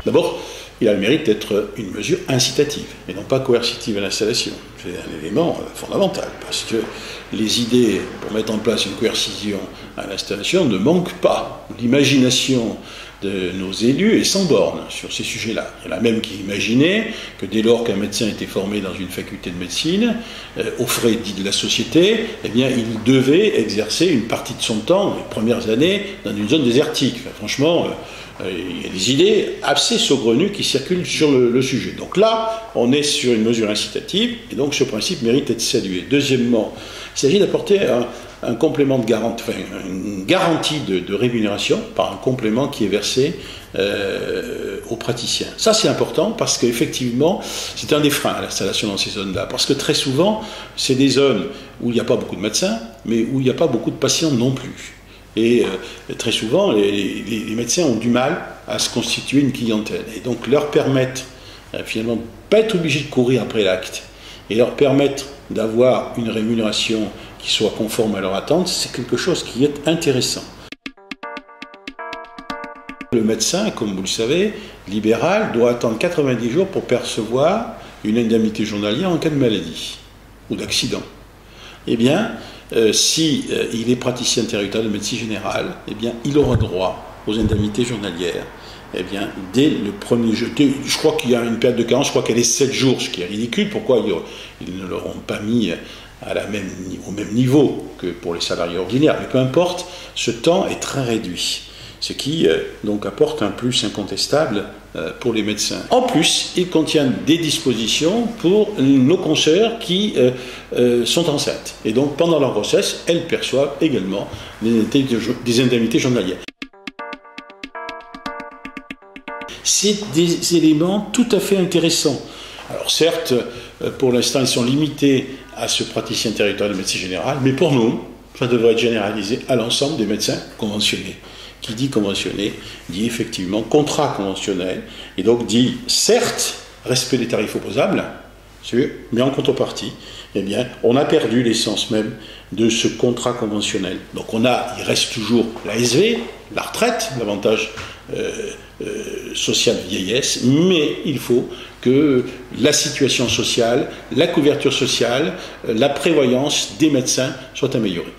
D'abord, il a le mérite d'être une mesure incitative, et non pas coercitive à l'installation. C'est un élément fondamental, parce que les idées pour mettre en place une coercition à l'installation ne manquent pas. L'imagination de nos élus est sans borne sur ces sujets-là. Il y en a même qui imaginaient que dès lors qu'un médecin était formé dans une faculté de médecine, aux frais dits de la société, eh bien, il devait exercer une partie de son temps, les premières années, dans une zone désertique. Enfin, franchement, il y a des idées assez saugrenues qui circulent sur le sujet. Donc là, on est sur une mesure incitative, et donc ce principe mérite d'être salué. Deuxièmement, il s'agit d'apporter un complément de garantie, enfin une garantie de rémunération par un complément qui est versé aux praticiens. Ça, c'est important parce qu'effectivement, c'est un des freins à l'installation dans ces zones-là. Parce que très souvent, c'est des zones où il n'y a pas beaucoup de médecins, mais où il n'y a pas beaucoup de patients non plus. Et très souvent, les médecins ont du mal à se constituer une clientèle. Et donc, leur permettre, finalement, de ne pas être obligés de courir après l'acte, et leur permettre d'avoir une rémunération qui soit conforme à leur attente, c'est quelque chose qui est intéressant. Le médecin, comme vous le savez, libéral, doit attendre 90 jours pour percevoir une indemnité journalière en cas de maladie ou d'accident. Eh bien, si il est praticien territorial de médecine générale, eh bien, il aura droit aux indemnités journalières. Eh bien, dès le premier jour, je crois qu'il y a une période de carence, je crois qu'elle est 7 jours, ce qui est ridicule. Pourquoi ils ne l'auront pas mis au même niveau que pour les salariés ordinaires? Mais peu importe, ce temps est très réduit, ce qui donc apporte un plus incontestable pour les médecins. En plus, il contient des dispositions pour nos consoeurs qui sont enceintes. Et donc, pendant leur grossesse, elles perçoivent également des indemnités journalières. C'est des éléments tout à fait intéressants. Alors certes, pour l'instant, ils sont limités à ce praticien territorial de médecine générale, mais pour nous, ça devrait être généralisé à l'ensemble des médecins conventionnés. Qui dit conventionné, dit effectivement contrat conventionnel, et donc dit, certes, respect des tarifs opposables, mais en contrepartie, eh bien, on a perdu l'essence même de ce contrat conventionnel. Donc il reste toujours l'ASV, la retraite, l'avantage social de vieillesse, mais il faut que la situation sociale, la couverture sociale, la prévoyance des médecins soient améliorées.